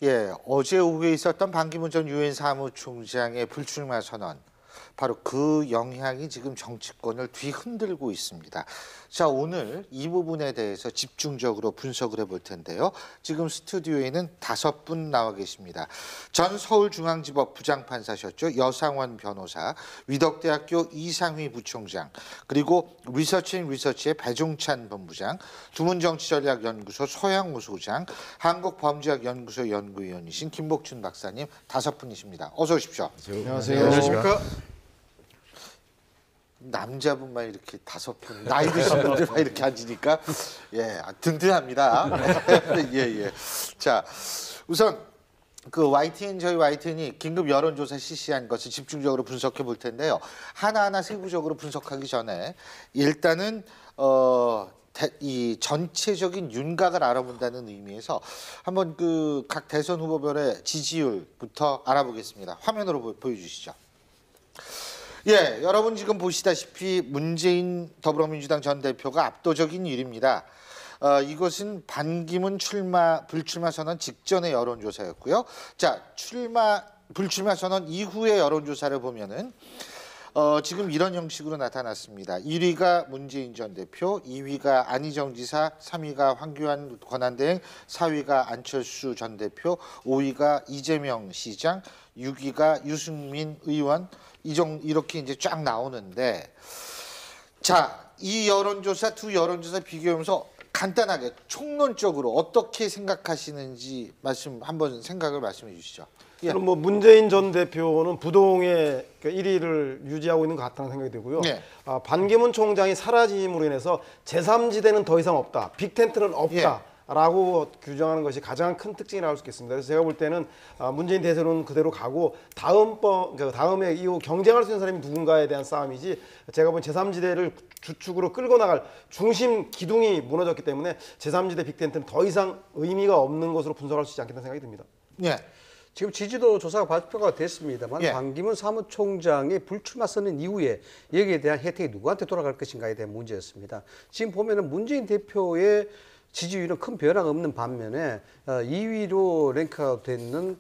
예, 어제 오후에 있었던 반기문 전 유엔 사무총장의 불출마 선언, 바로 그 영향이 지금 정치권을 뒤흔들고 있습니다. 자, 오늘 이 부분에 대해서 집중적으로 분석을 해볼 텐데요. 지금 스튜디오에는 5분 나와 계십니다. 전 서울중앙지법 부장판사셨죠. 여상원 변호사, 위덕대학교 이상휘 부총장, 그리고 리서치앤리서치의 배종찬 본부장, 두문정치전략연구소 소양우 소장, 한국범죄학연구소 연구위원이신 김복춘 박사님 5분이십니다. 어서 오십시오. 안녕하세요. 안녕하십니까? 남자분만 이렇게 5분, 나이 드신 분들만 이렇게 앉으니까 예, 든든합니다. 예. 자, 우선 그 YTN, 저희 YTN이 긴급 여론조사 실시한 것을 집중적으로 분석해 볼 텐데요. 하나하나 세부적으로 분석하기 전에 일단은 이 전체적인 윤곽을 알아본다는 의미에서 한번 그 각 대선 후보별의 지지율부터 알아보겠습니다. 화면으로 보여주시죠. 예, 여러분 지금 보시다시피 문재인 더불어민주당 전 대표가 압도적인 1위입니다. 이것은 반기문 불출마 선언 직전의 여론조사였고요. 자, 불출마 선언 이후의 여론조사를 보면은 지금 이런 형식으로 나타났습니다. 1위가 문재인 전 대표, 2위가 안희정 지사, 3위가 황교안 권한대행, 4위가 안철수 전 대표, 5위가 이재명 시장, 6위가 유승민 의원, 이렇게 이제 쫙 나오는데, 자, 이 여론조사 두 여론조사 비교하면서 간단하게 총론적으로 어떻게 생각하시는지 한번 생각을 말씀해 주시죠. 예. 그럼 뭐 문재인 전 대표는 부동의 1위를 유지하고 있는 것 같다는 생각이 들고요. 예. 반기문 총장이 사라짐으로 인해서 제3지대는 더 이상 없다, 빅텐트는 없다. 예. 라고 규정하는 것이 가장 큰 특징이라고 할 수 있겠습니다. 그래서 제가 볼 때는 문재인 대선은 그대로 가고 다음에 이후 경쟁할 수 있는 사람이 누군가에 대한 싸움이지, 제가 본 제3지대를 주축으로 끌고 나갈 중심 기둥이 무너졌기 때문에 제3지대 빅텐트는 더 이상 의미가 없는 것으로 분석할 수 있지 않겠다는 생각이 듭니다. 예. 지금 지지도 조사가 발표가 됐습니다만 예. 반기문 사무총장이 불출마 선언 이후에 여기에 대한 혜택이 누구한테 돌아갈 것인가에 대한 문제였습니다. 지금 보면은 문재인 대표의 지지율은 큰 변화가 없는 반면에 2위로 랭크가 됐는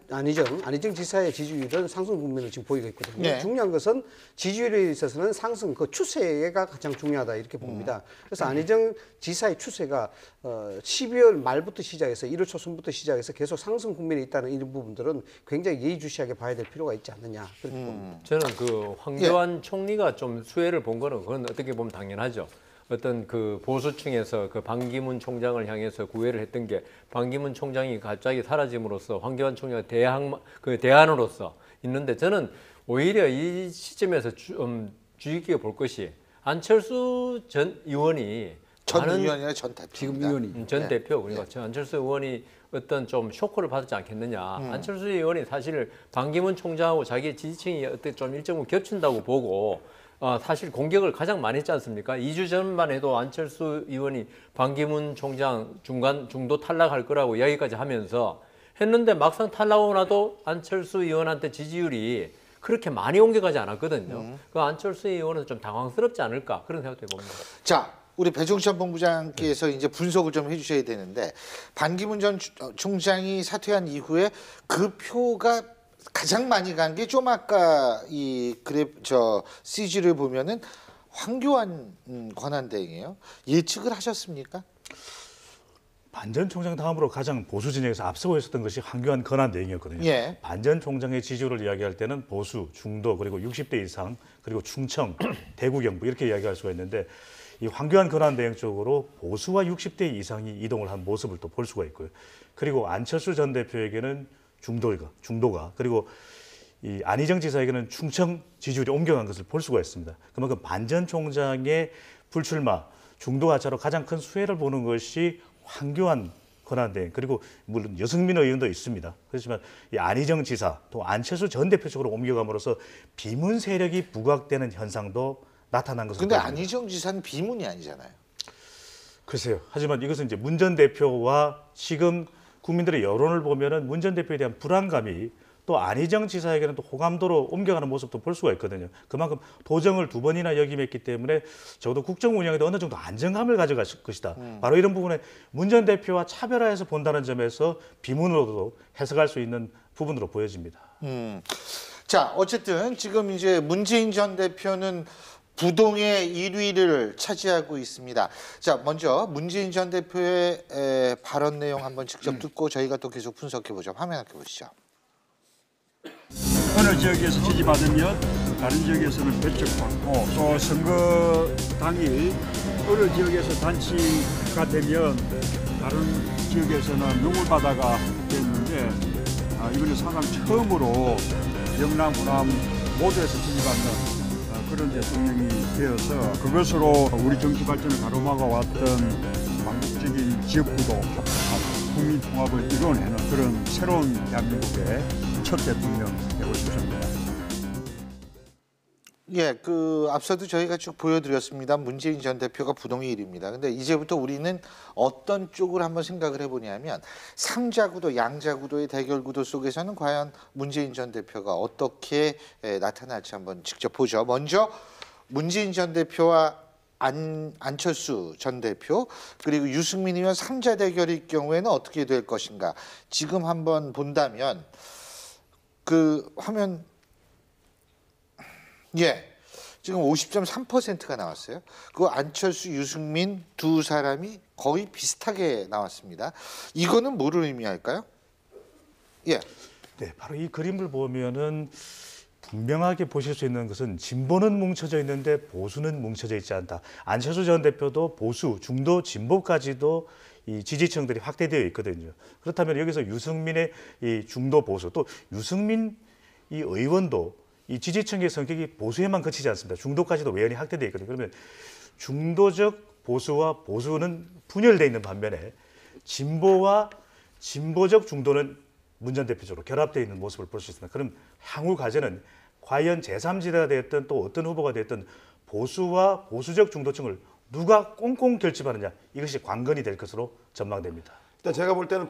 안희정 지사의 지지율은 상승 국면을 지금 보이고 있거든요. 네. 중요한 것은 지지율에 있어서는 상승, 그 추세가 가장 중요하다 이렇게 봅니다. 그래서 안희정 지사의 추세가 12월 말부터 시작해서 1월 초순부터 시작해서 계속 상승 국면에 있다는 이런 부분들은 굉장히 예의주시하게 봐야 될 필요가 있지 않느냐 그렇게 봅니다. 저는 그 황교안 총리가 좀 수혜를 본 거는 그건 어떻게 보면 당연하죠. 어떤 그 보수층에서 그 반기문 총장을 향해서 구애를 했던 게 반기문 총장이 갑자기 사라짐으로써 황교안 총리가 대안으로서 있는데, 저는 오히려 이 시점에서 주의 깊게 볼 것이 안철수 전 의원이 전 의원이나 전 대표. 지금 의원이 전 대표, 그러니까 안철수 의원이 어떤 좀 쇼크를 받지 않겠느냐. 안철수 의원이 사실 반기문 총장하고 자기 지지층이 어떻게 좀 일정 부분 겹친다고 보고 사실 공격을 가장 많이 했지 않습니까? 2주 전만 해도 안철수 의원이 반기문 총장 중도 탈락할 거라고 이야기까지 하면서 했는데, 막상 탈락하고 나도 안철수 의원한테 지지율이 그렇게 많이 옮겨가지 않았거든요. 그 안철수 의원은 좀 당황스럽지 않을까 그런 생각도 해봅니다. 자, 우리 배종찬 본부장께서 이제 분석을 좀 해주셔야 되는데, 반기문 전 총장이 사퇴한 이후에 그 표가 가장 많이 간 게 좀 아까 이 CG를 보면은 황교안 권한대행이에요. 예측을 하셨습니까? 반 전 총장 다음으로 가장 보수 진영에서 앞서고 있었던 것이 황교안 권한대행이었거든요. 예. 반 전 총장의 지지율을 이야기할 때는 보수, 중도, 그리고 60대 이상, 그리고 충청, 대구, 경북 이렇게 이야기할 수가 있는데, 이 황교안 권한대행 쪽으로 보수와 60대 이상이 이동을 한 모습을 또 볼 수가 있고요. 그리고 안철수 전 대표에게는 중도가 그리고 이 안희정 지사에게는 충청 지지율이 옮겨간 것을 볼 수가 있습니다. 그만큼 반 전 총장의 불출마, 중도 하차로 가장 큰 수혜를 보는 것이 황교안 권한대행, 그리고 물론 여승민 의원도 있습니다. 그렇지만 이 안희정 지사 또 안철수 전 대표 쪽으로 옮겨감으로써 비문 세력이 부각되는 현상도 나타난 것으로 근데 보입니다. 안희정 지사는 비문이 아니잖아요. 글쎄요. 하지만 이것은 이제 문 전 대표와 지금 국민들의 여론을 보면은 문 전 대표에 대한 불안감이 또 안희정 지사에게는 또 호감도로 옮겨가는 모습도 볼 수가 있거든요. 그만큼 도정을 2번이나 역임했기 때문에 적어도 국정 운영에도 어느 정도 안정감을 가져갈 것이다. 바로 이런 부분에 문 전 대표와 차별화해서 본다는 점에서 비문으로도 해석할 수 있는 부분으로 보여집니다. 자, 어쨌든 지금 이제 문재인 전 대표는 부동의 1위를 차지하고 있습니다. 자, 먼저 문재인 전 대표의 발언 내용 한번 직접 듣고 저희가 또 계속 분석해 보죠. 화면 함께 보시죠. 어느 지역에서 지지받으면 다른 지역에서는 배척받고 또 선거 당일 어느 지역에서 단치가 되면 다른 지역에서는 눈물바다가 됐는데 이번에 사상 처음으로 영남, 호남 모두에서 지지받는 그런 대통령이 되어서 그것으로 우리 정치 발전을 가로막아왔던 망국적인 지역구도 합합, 국민 통합을 이뤄내는 그런 새로운 대한민국의 첫 대통령 되고 싶습니다. 예, 앞서도 저희가 쭉 보여드렸습니다. 문재인 전 대표가 부동의 1위입니다. 근데 이제부터 우리는 어떤 쪽을 한번 생각을 해보냐면 삼자구도, 양자구도의 대결구도 속에서는 과연 문재인 전 대표가 어떻게 나타날지 한번 직접 보죠. 먼저 문재인 전 대표와 안철수 전 대표 그리고 유승민 의원 3자 대결일 경우에는 어떻게 될 것인가. 지금 한번 본다면 화면 예, 지금 50.3%가 나왔어요. 그 안철수, 유승민 두 사람이 거의 비슷하게 나왔습니다. 이거는 뭐를 의미할까요? 예. 네, 바로 이 그림을 보면은 분명하게 보실 수 있는 것은 진보는 뭉쳐져 있는데 보수는 뭉쳐져 있지 않다. 안철수 전 대표도 보수, 중도, 진보까지도 이 지지층들이 확대되어 있거든요. 그렇다면 여기서 유승민의 이 중도 보수, 또 유승민 이 의원도 이 지지층의 성격이 보수에만 그치지 않습니다. 중도까지도 외연이 확대되어 있거든요. 그러면 중도적 보수와 보수는 분열되어 있는 반면에 진보와 진보적 중도는 문 전 대표 쪽으로 결합되어 있는 모습을 볼 수 있습니다. 그럼 향후 과제는 과연 제3지대가 되었든 또 어떤 후보가 되었든 보수와 보수적 중도층을 누가 꽁꽁 결집하느냐, 이것이 관건이 될 것으로 전망됩니다. 일단 제가 볼 때는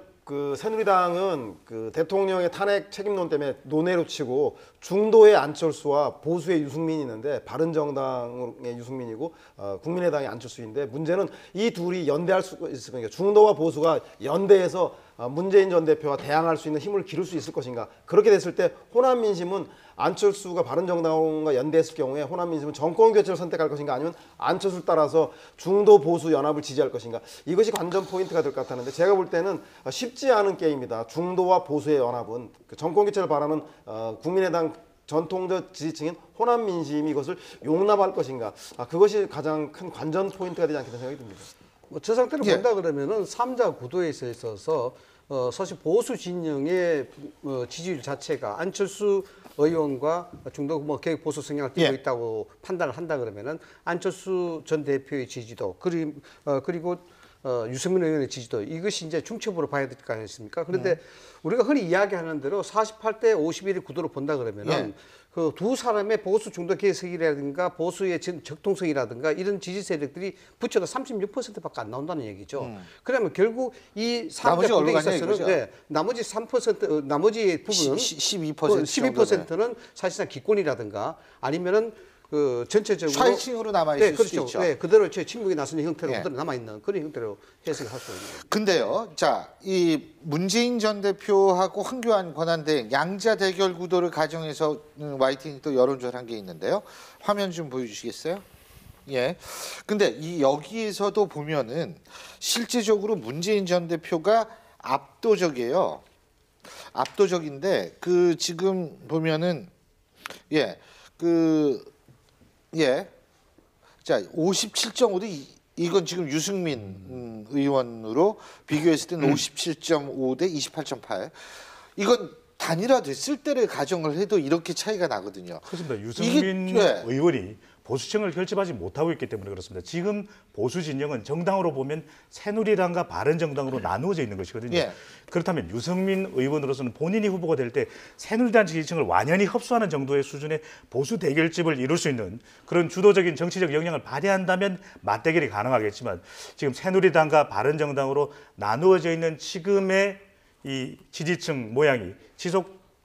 새누리당은 대통령의 탄핵 책임론 때문에 논외로 치고 중도의 안철수와 보수의 유승민이 있는데 바른정당의 유승민이고 국민의당의 안철수인데 문제는 이 둘이 연대할 수 있을 거니까 중도와 보수가 연대해서 문재인 전 대표와 대항할 수 있는 힘을 기를 수 있을 것인가. 그렇게 됐을 때 호남 민심은 안철수가 바른정당과 연대했을 경우에 호남 민심은 정권 교체를 선택할 것인가 아니면 안철수를 따라서 중도 보수 연합을 지지할 것인가. 이것이 관전 포인트가 될 것 같았는데 제가 볼 때는 쉽지 않은 게임이다. 중도와 보수의 연합은 정권 교체를 바라는 국민의당 전통적 지지층인 호남 민심이 이것을 용납할 것인가. 그것이 가장 큰 관전 포인트가 되지 않겠다는 생각이 듭니다. 저 상태로 예. 본다 그러면은 3자 구도에 있어서 사실 보수 진영의 지지율 자체가 안철수 의원과 중도 개혁 보수 성향을 띠고 예. 있다고 판단을 한다 그러면은 안철수 전 대표의 지지도 그리고 유승민 의원의 지지도 이것이 이제 중첩으로 봐야 될 거 아니겠습니까? 그런데 우리가 흔히 이야기하는 대로 48대 51의 구도로 본다 그러면은 그 두 사람의 보수 중도 개혁이라든가 보수의 적통성이라든가 이런 지지 세력들이 붙여도 36%밖에 안 나온다는 얘기죠. 그러면 결국 이 3자 구도에 있어서는 나머지 3% 나머지 부분은 12%는 사실상 기권이라든가 아니면은 전체적으로 좌익층으로 남아 있을 그렇죠. 수도 있죠. 네, 그대로 침묵이 나서는 형태로 예. 그대로 남아 있는 그런 형태로 해석을 할 수 있는. 근데요, 자, 이 문재인 전 대표하고 황교안 권한대행 양자 대결 구도를 가정해서 YTN이 또 여론조사한 게 있는데요. 화면 좀 보여주시겠어요? 예. 근데 여기에서도 보면은 실제적으로 문재인 전 대표가 압도적이에요. 압도적인데 지금 보면은 자, 57.5대 이건 지금 유승민 의원으로 비교했을 때는 57.5대 28.8. 이건 단일화됐을 때를 가정을 해도 이렇게 차이가 나거든요. 그렇습니다. 유승민 의원이 보수층을 결집하지 못하고 있기 때문에 그렇습니다. 지금 보수 진영은 정당으로 보면 새누리당과 바른정당으로 나누어져 있는 것이거든요. 예. 그렇다면 유승민 의원으로서는 본인이 후보가 될 때 새누리당 지지층을 완연히 흡수하는 정도의 수준의 보수 대결집을 이룰 수 있는 그런 주도적인 정치적 영향을 발휘한다면 맞대결이 가능하겠지만 지금 새누리당과 바른정당으로 나누어져 있는 지금의 이 지지층 모양이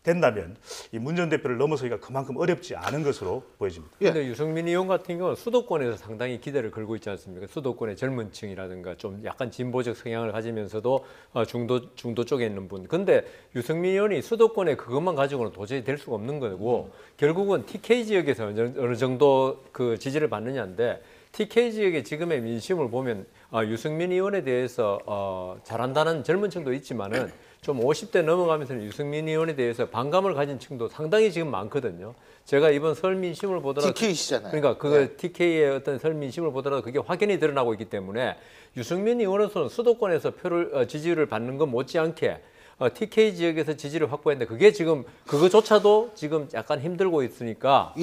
된다면 이 문 전 대표를 넘어서기가 그만큼 어렵지 않은 것으로 보여집니다. 그런데 유승민 의원 같은 경우는 수도권에서 상당히 기대를 걸고 있지 않습니까? 수도권의 젊은 층이라든가 좀 약간 진보적 성향을 가지면서도 중도 쪽에 있는 분. 근데 유승민 의원이 수도권에 그것만 가지고는 도저히 될 수가 없는 거고 결국은 TK 지역에서 어느 정도 그 지지를 받느냐인데 TK 지역의 지금의 민심을 보면 유승민 의원에 대해서 잘한다는 젊은 층도 있지만은 좀 50대 넘어가면서는 유승민 의원에 대해서 반감을 가진 층도 상당히 지금 많거든요. 제가 이번 설 민심을 보더라도 TK시잖아요. 그러니까 그 TK의 어떤 설 민심을 보더라도 그게 확연히 드러나고 있기 때문에 유승민 의원으로서는 수도권에서 표를 지지를 받는 것 못지않게 TK 지역에서 지지를 확보했는데 그게 지금 그거조차도 지금 약간 힘들고 있으니까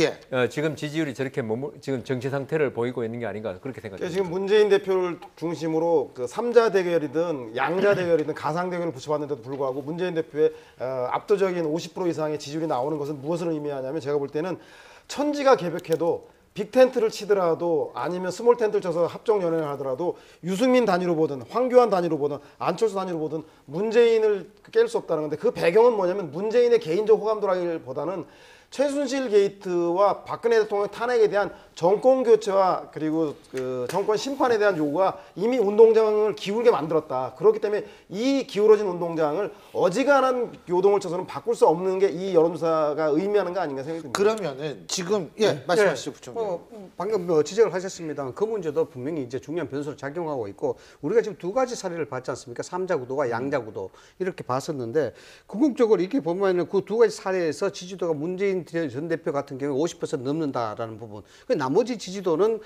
지금 지지율이 저렇게 지금 정치 상태를 보이고 있는 게 아닌가 그렇게 생각합니다. 지금 문재인 대표를 중심으로 그 3자 대결이든 양자 대결이든 가상 대결을 붙여봤는데도 불구하고 문재인 대표의 압도적인 50% 이상의 지지율이 나오는 것은 무엇을 의미하냐면 제가 볼 때는 천지가 개벽해도 빅텐트를 치더라도 아니면 스몰 텐트를 쳐서 합종 연행을 하더라도 유승민 단위로 보든 황교안 단위로 보든 안철수 단위로 보든 문재인을 깰 수 없다는 건데 그 배경은 뭐냐면 문재인의 개인적 호감도라기보다는 최순실 게이트와 박근혜 대통령 탄핵에 대한 정권 교체와 그리고 그 정권 심판에 대한 요구가 이미 운동장을 기울게 만들었다. 그렇기 때문에 이 기울어진 운동장을 어지간한 요동을 쳐서는 바꿀 수 없는 게 이 여론조사가 의미하는 거 아닌가 생각이 듭니다. 그러면은 지금 말씀하시죠, 부총리. 방금 지적을 하셨습니다. 그 문제도 분명히 이제 중요한 변수로 작용하고 있고 우리가 지금 두 가지 사례를 봤지 않습니까? 3자 구도와 양자 구도 이렇게 봤었는데 궁극적으로 이렇게 보면은 그 두 가지 사례에서 지지도가 문재인 전 대표 같은 경우에 50% 넘는다라는 부분. 그 나머지 지지도는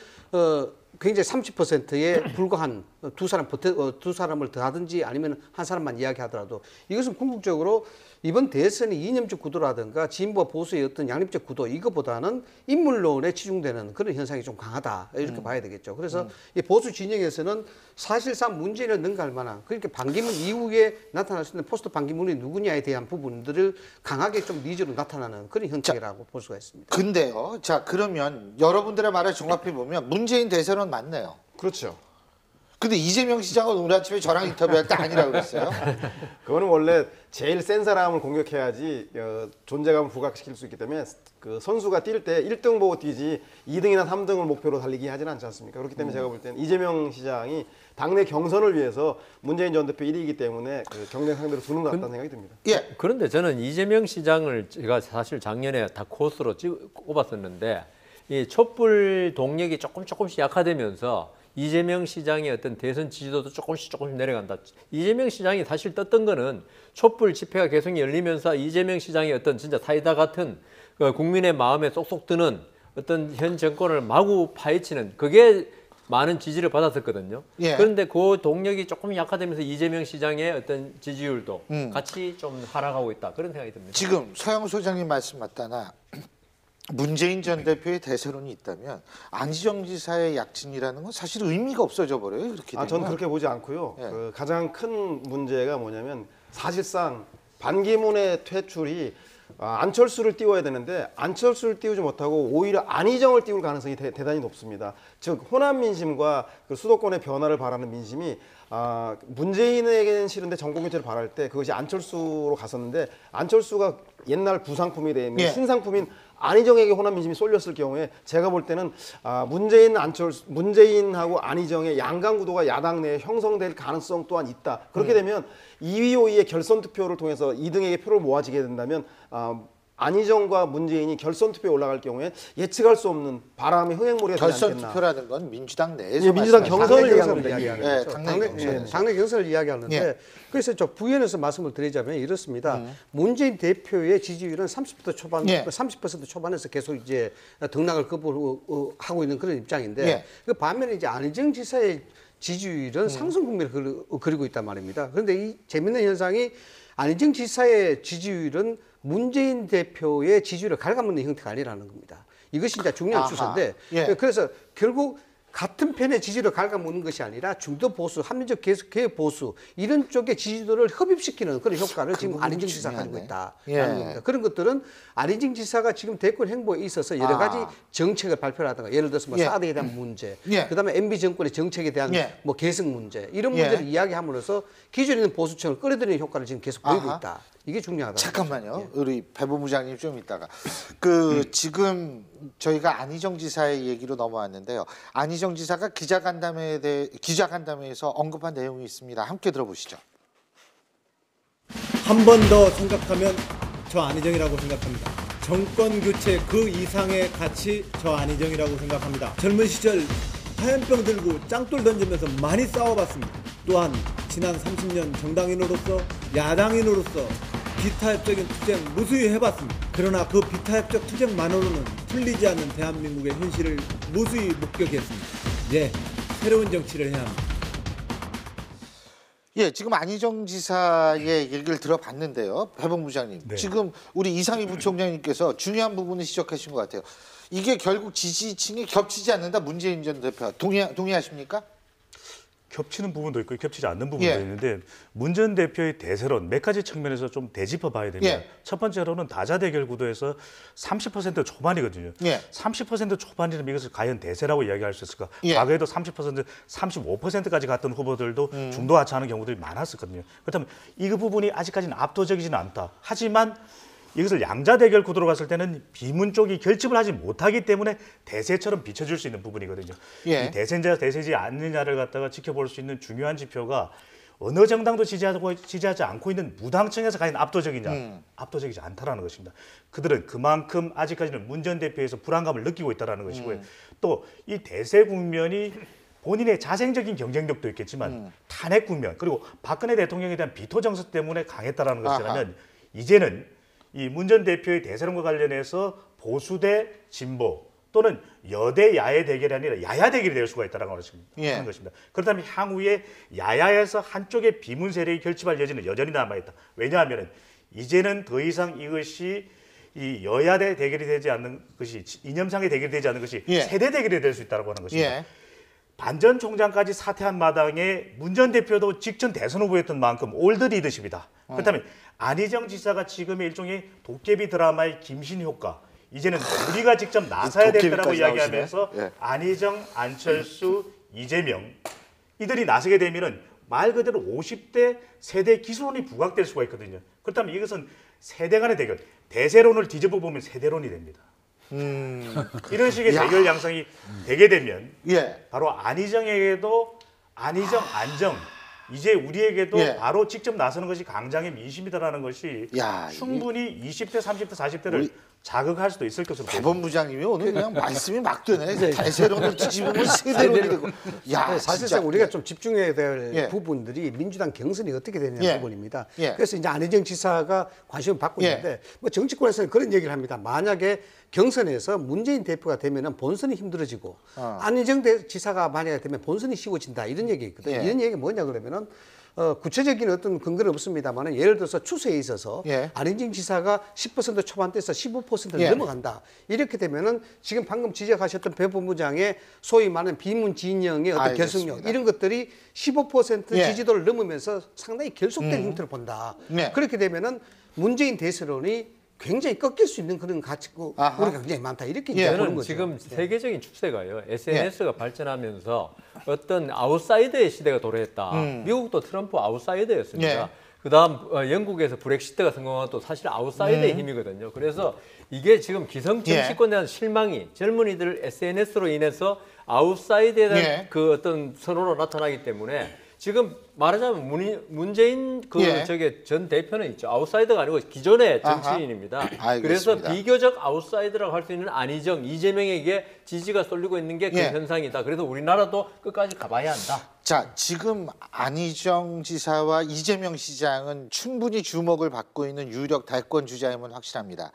굉장히 30%에 불과한 두 사람을 더하든지 아니면 한 사람만 이야기하더라도 이것은 궁극적으로 이번 대선의 이념적 구도라든가 진보와 보수의 어떤 양립적 구도 이거보다는 인물론에 치중되는 그런 현상이 좀 강하다 이렇게 봐야 되겠죠. 그래서 이 보수 진영에서는 사실상 문재인을 능가할 만한 그러니까 반기문 이후에 나타날 수 있는 포스트 반기문이 누구냐에 대한 부분들을 강하게 좀 니즈로 나타나는 그런 형태라고 볼 수가 있습니다. 근데요, 자 그러면 여러분들의 말을 종합해 보면 문재인 대선은 맞네요. 그렇죠. 근데 이재명 시장은 오늘 아침에 저랑 인터뷰할 때 아니라고 그랬어요. 그거는 원래 제일 센 사람을 공격해야지 존재감을 부각시킬 수 있기 때문에 그 선수가 뛸 때 1등 보고 뛰지 2등이나 3등을 목표로 달리기 하지는 않지 않습니까? 그렇기 때문에 제가 볼 때는 이재명 시장이 당내 경선을 위해서 문재인 전 대표 1위이기 때문에 그 경쟁 상대로 두는 것 같다는 생각이 듭니다. 그런데 저는 이재명 시장을 제가 사실 작년에 다크호스로 꼽았었는데 이 촛불 동력이 조금씩 약화되면서 이재명 시장의 어떤 대선 지지도도 조금씩 내려간다. 이재명 시장이 사실 떴던 거는 촛불 집회가 계속 열리면서 이재명 시장의 어떤 진짜 사이다 같은 국민의 마음에 쏙쏙 드는 어떤 현 정권을 마구 파헤치는 그게 많은 지지를 받았었거든요. 그런데 그 동력이 조금 약화되면서 이재명 시장의 어떤 지지율도 같이 좀 하락하고 있다. 그런 생각이 듭니다. 지금 서영 소장님 말씀 맞다나 문재인 전 대표의 대세론이 있다면 안희정 지사의 약진이라는 건 사실 의미가 없어져 버려요. 이렇게 되면. 저는 그렇게 보지 않고요. 그 가장 큰 문제가 뭐냐면 사실상 반기문의 퇴출이 안철수를 띄워야 되는데 안철수를 띄우지 못하고 오히려 안희정을 띄울 가능성이 대단히 높습니다. 즉 호남 민심과 그 수도권의 변화를 바라는 민심이 문재인에게는 싫은데 정권교체를 바랄 때 그것이 안철수로 갔었는데 안철수가 옛날 구상품이 되는 신상품인 안희정에게 호남 민심이 쏠렸을 경우에 제가 볼 때는 문재인하고 안희정의 양강 구도가 야당 내에 형성될 가능성 또한 있다. 그렇게 되면 2위, 5위의 결선 투표를 통해서 2등에게 표를 모아지게 된다면 안희정과 문재인이 결선 투표에 올라갈 경우에 예측할 수 없는 바람의 흥행몰이가 되지 않겠나. 결선 투표라는 건 민주당 내에서 민주당 경선을 이야기하는 거죠. 당내 경선을 이야기하는데 그래서 저 부연해서 말씀을 드리자면 이렇습니다. 문재인 대표의 지지율은 30% 초반, 30% 초반에서 계속 이제 등락을 하고 있는 그런 입장인데 그 반면에 이제 안희정 지사의 지지율은 상승 국면을 그리고 있단 말입니다. 그런데 이 재밌는 현상이 안희정 지사의 지지율은 문재인 대표의 지지율을 갉아먹는 형태가 아니라는 겁니다. 이것이 이제 중요한 추세인데 그래서 결국 같은 편의 지지를 갉아먹는 것이 아니라 중도 보수, 합리적 개혁 보수 이런 쪽의 지지도를 흡입시키는 그런 효과를 지금 부분이 안희정 지사가 가지고 중요하네. 있다라는 예. 겁니다. 그런 것들은 안희정 지사가 지금 대권 행보에 있어서 여러 가지 정책을 발표하다가 예를 들어서 뭐 예. 사드에 대한 문제, 예. 그다음에 MB 정권의 정책에 대한 예. 뭐 개성 문제 이런 예. 문제를 이야기함으로써 기존에 있는 보수층을 끌어들이는 효과를 지금 계속 보이고 아하. 있다. 이게 중요하다. 잠깐만요. 우리 배 본부장님 좀 있다가 음. 지금 저희가 안희정 지사의 얘기로 넘어왔는데요. 안희정 지사가 기자간담회에서 언급한 내용이 있습니다. 함께 들어보시죠. 한 번 더 생각하면 저 안희정이라고 생각합니다. 정권 교체 그 이상의 가치 저 안희정이라고 생각합니다. 젊은 시절 화염병 들고 짱돌 던지면서 많이 싸워봤습니다. 또한 지난 30년 정당인으로서 야당인으로서 비타협적인 투쟁 무수히 해봤습니다. 그러나 그 비타협적 투쟁만으로는 풀리지 않는 대한민국의 현실을 무수히 목격했습니다. 예, 새로운 정치를 해야 합니다. 예, 지금 안희정 지사의 얘기를 들어봤는데요. 배 본부장님, 네. 지금 우리 이상희 부총장님께서 중요한 부분을 지적하신 것 같아요. 이게 결국 지지층이 겹치지 않는다. 문재인 전 대표 동의하십니까? 겹치는 부분도 있고 겹치지 않는 부분도 예. 있는데 문 전 대표의 대세론 몇 가지 측면에서 좀 되짚어 봐야 됩니다. 예. 첫 번째로는 다자대결 구도에서 30% 초반이거든요. 예. 30% 초반이라면 이것을 과연 대세라고 이야기할 수 있을까? 예. 과거에도 30%, 35%까지 갔던 후보들도 중도 하차하는 경우들이 많았었거든요. 그렇다면 이 부분이 아직까지는 압도적이지는 않다. 하지만 이것을 양자 대결 구도로 갔을 때는 비문 쪽이 결집을 하지 못하기 때문에 대세처럼 비춰줄 수 있는 부분이거든요. 예. 이 대세인지 대세지 않느냐를 갖다가 지켜볼 수 있는 중요한 지표가 어느 정당도 지지하지 않고 있는 무당층에서 과연 압도적이냐? 압도적이지 않다라는 것입니다. 그들은 그만큼 아직까지는 문 전 대표에서 불안감을 느끼고 있다라는 것이고요. 또 이 대세 국면이 본인의 자생적인 경쟁력도 있겠지만 탄핵 국면 그리고 박근혜 대통령에 대한 비토 정서 때문에 강했다라는 것이라면 이제는 이 문 전 대표의 대세론과 관련해서 보수 대 진보 또는 여대 야의 대결이 아니라 야야 대결이 될 수가 있다는 예. 것입니다. 그렇다면 향후에 야야에서 한쪽의 비문 세력이 결집할 여지는 여전히 남아있다. 왜냐하면 이제는 더 이상 이것이 이 여야 대 대결이 되지 않는 것이 이념상의 대결이 되지 않는 것이 예. 세대 대결이 될 수 있다고 하는 것입니다. 예. 반 전 총장까지 사퇴한 마당에 문 전 대표도 직전 대선 후보였던 만큼 올드 리더십이다. 그렇다면 안희정 지사가 지금의 일종의 도깨비 드라마의 김신 효과, 이제는 우리가 직접 나서야 될 때라고 도깨비까지 이야기하면서 나오시네. 예. 안희정, 안철수, 이재명 이들이 나서게 되면은 말 그대로 50대 세대 기술론이 부각될 수가 있거든요. 그렇다면 이것은 세대 간의 대결, 대세론을 뒤집어 보면 세대론이 됩니다. 이런 식의 대결 양상이 되게 되면 예. 바로 안희정에게도 안희정, 안정 이제 우리에게도 예. 바로 직접 나서는 것이 강장의 민심이다라는 것이 야, 충분히 20대, 30대, 40대를 우리 자극할 수도 있을 것으로 배 보입니다. 본부장님이 오늘 그냥 말씀이 막 되네. 대세론을 뒤집으면 세대론이 되고. 야, 네, 사실상 진짜. 우리가 좀 집중해야 될 예. 부분들이 민주당 경선이 어떻게 되느냐 예. 부분입니다. 예. 그래서 이제 안희정 지사가 관심을 받고 예. 있는데 뭐 정치권에서는 그런 얘기를 합니다. 만약에 경선에서 문재인 대표가 되면은 본선이 힘들어지고 안희정 지사가 만약에 되면 본선이 쉬워진다 이런 얘기 있거든요. 예. 이런 얘기 뭐냐 그러면은 구체적인 어떤 근거는 없습니다만은 예를 들어서 추세에 있어서 예. 안희정 지사가 10% 초반대에서 15%를 예. 넘어간다. 이렇게 되면은 지금 방금 지적하셨던 배 본부장의 소위 말하는 비문 진영의 어떤 알겠습니다. 결속력 이런 것들이 15% 예. 지지도를 넘으면서 상당히 결속된 형태를 본다. 네. 그렇게 되면은 문재인 대세론이 굉장히 꺾일 수 있는 그런 가치고 아하. 우리가 굉장히 많다. 이렇게 예. 이제 보는 저는 거죠. 지금 세계적인 추세가요. SNS가 발전하면서 어떤 아웃사이더의 시대가 도래했다. 미국도 트럼프 아웃사이더였습니다. 예. 그다음 영국에서 브렉시트가 성공한 또 사실 아웃사이더의 힘이거든요. 그래서 이게 지금 기성 정치권에 대한 실망이 젊은이들 SNS로 인해서 아웃사이드에 대한 예. 그 어떤 선호로 나타나기 때문에 지금 말하자면 문재인 그 예. 저게 전 대표는 있죠. 아웃사이더가 아니고 기존의 아하. 정치인입니다. 알겠습니다. 그래서 비교적 아웃사이더라고 할 수 있는 안희정, 이재명에게 지지가 쏠리고 있는 게 그 예. 현상이다. 그래서 우리나라도 끝까지 가봐야 한다. 자, 지금 안희정 지사와 이재명 시장은 충분히 주목을 받고 있는 유력 대권 주자임은 확실합니다.